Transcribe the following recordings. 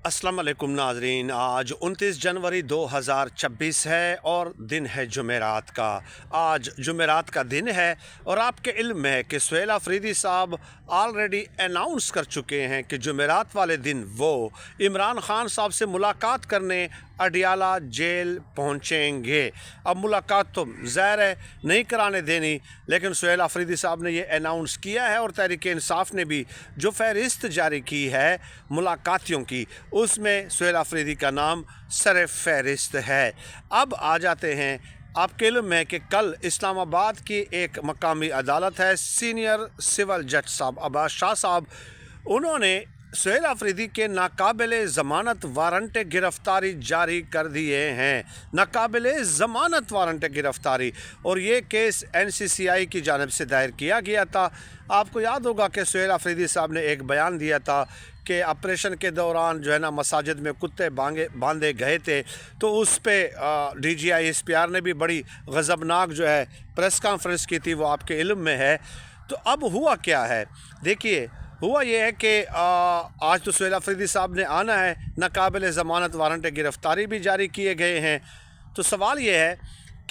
अस्सलाम वालेकुम नाजरीन। आज 29 जनवरी 2026 है और दिन है जुमेरात का। आज जुमेरात का दिन है और आपके इल्म में है कि सुहेल अफरीदी साहब ऑलरेडी अनाउंस कर चुके हैं कि जुमेरात वाले दिन वो इमरान खान साहब से मुलाकात करने अडियाला जेल पहुंचेंगे। अब मुलाकात तो ज़ाहिर है नहीं कराने देनी, लेकिन सुहेल अफरीदी साहब ने ये अनाउंस किया है और तहरीक इंसाफ ने भी जो फहरिस्त जारी की है मुलाकातियों की, उसमें सुहेल अफरीदी का नाम सर फहरिस्त है। अब आ जाते हैं आपके इल्म में कि कल इस्लामाबाद की एक मकामी अदालत है, सीनियर सिविल जज साहब अब्बास शाह साहब, उन्होंने सुहेल अफरीदी के नाकाबिले ज़मानत वारंट गिरफ़्तारी जारी कर दिए हैं। नाकाबिले ज़मानत वारंट गिरफ़्तारी, और ये केस NCCI की जानिब से दायर किया गया था। आपको याद होगा कि सुहेल अफरीदी साहब ने एक बयान दिया था कि ऑपरेशन के दौरान जो है ना मसाजिद में कुत्ते बांधे गए थे, तो उस पर DGI SPR ने भी बड़ी गज़बनाक जो है प्रेस कॉन्फ्रेंस की थी, वो आपके इल्म में है। तो अब हुआ क्या है, देखिए हुआ ये है कि आज तो सुहेल अफरीदी साहब ने आना है, नाकाबिले ज़मानत वारंट गिरफ़्तारी भी जारी किए गए हैं। तो सवाल ये है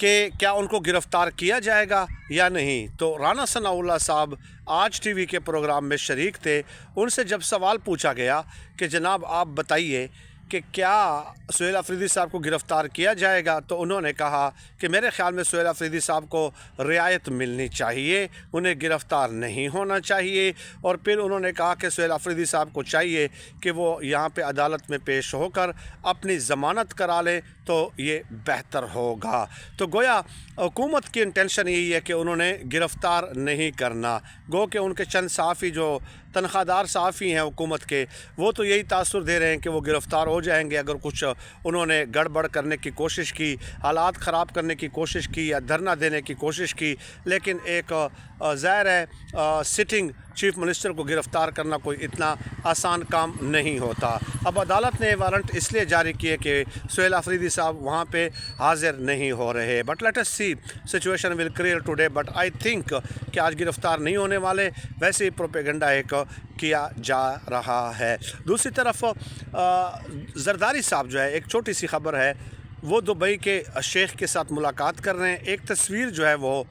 कि क्या उनको गिरफ़्तार किया जाएगा या नहीं। तो राना सनाउल्लाह साहब आज TV के प्रोग्राम में शरीक थे, उनसे जब सवाल पूछा गया कि जनाब आप बताइए कि क्या सुहेल अफरीदी साहब को गिरफ़्तार किया जाएगा, तो उन्होंने कहा कि मेरे ख़्याल में सुहेल अफरीदी साहब को रियायत मिलनी चाहिए, उन्हें गिरफ़्तार नहीं होना चाहिए। और फिर उन्होंने कहा कि सुहेल अफरीदी साहब को चाहिए कि वो यहाँ पे अदालत में पेश होकर अपनी ज़मानत करा लें, तो ये बेहतर होगा। तो गोया हुकूमत की इंटेंशन यही है कि उन्होंने गिरफ़्तार नहीं करना। गो कि उनके चंद सहाफ़ी जो तनख्वाहदार सहाफ़ी हैं हुकूमत के, वो तो यही तासुर दे रहे हैं कि वो गिरफ़्तार हो जाएंगे अगर कुछ उन्होंने गड़बड़ करने की कोशिश की, हालात ख़राब करने की कोशिश की या धरना देने की कोशिश की। लेकिन एक ज़ाहिर है सिटिंग चीफ मिनिस्टर को गिरफ़्तार करना कोई इतना आसान काम नहीं होता। अब अदालत ने वारंट इसलिए जारी किए कि सुहेल अफरीदी साहब वहाँ पे हाज़िर नहीं हो रहे। But let us see, situation will clear today, but I think कि आज गिरफ़्तार नहीं होने वाले, वैसे ही प्रोपेगेंडा एक किया जा रहा है। दूसरी तरफ जरदारी साहब जो है, एक छोटी सी खबर है, वो दुबई के शेख के साथ मुलाकात कर रहे हैं। एक तस्वीर जो है वो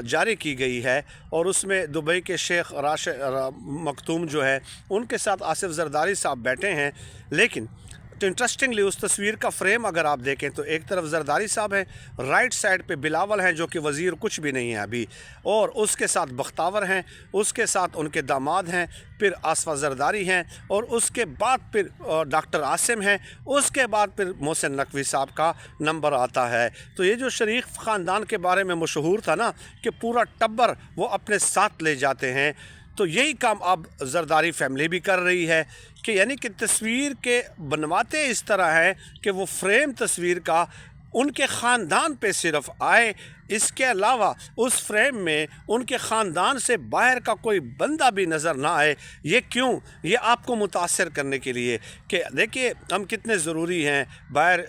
जारी की गई है और उसमें दुबई के शेख राशिद मखतूम जो है उनके साथ आसिफ जरदारी साहब बैठे हैं। लेकिन तो इंटरेस्टिंगली उस तस्वीर का फ्रेम अगर आप देखें तो एक तरफ जरदारी साहब हैं, राइट साइड पे बिलावल हैं जो कि वज़ीर कुछ भी नहीं है अभी, और उसके साथ बख्तावर हैं, उसके साथ उनके दामाद हैं, फिर आसफा जरदारी हैं, और उसके बाद फिर डॉक्टर आसिम हैं, उसके बाद फिर मोहसिन नकवी साहब का नंबर आता है। तो ये जो शरीफ ख़ानदान के बारे में मशहूर था ना कि पूरा टब्बर वो अपने साथ ले जाते हैं, तो यही काम अब जरदारी फैमिली भी कर रही है कि यानी कि तस्वीर के बनवाते इस तरह है कि वो फ्रेम तस्वीर का उनके ख़ानदान पे सिर्फ आए, इसके अलावा उस फ्रेम में उनके ख़ानदान से बाहर का कोई बंदा भी नज़र ना आए। ये क्यों? ये आपको मुतासर करने के लिए कि देखिए हम कितने ज़रूरी हैं, बाहर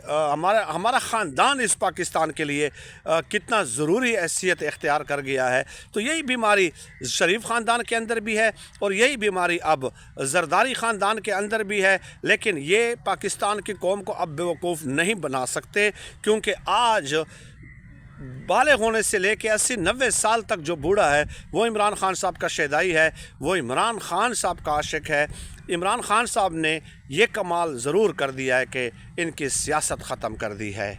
हमारा ख़ानदान इस पाकिस्तान के लिए कितना ज़रूरी हैसियत इख्तियार कर गया है। तो यही बीमारी शरीफ ख़ानदान के अंदर भी है और यही बीमारी अब जरदारी ख़ानदान के अंदर भी है। लेकिन ये पाकिस्तान की कौम को अब बेवकूफ़ नहीं बना सकते, क्योंकि आज बालिग़ होने से लेके 80-90 साल तक जो बूढ़ा है वो इमरान खान साहब का शैदाई है, वो इमरान खान साहब का आशिक है। इमरान खान साहब ने ये कमाल ज़रूर कर दिया है कि इनकी सियासत ख़त्म कर दी है।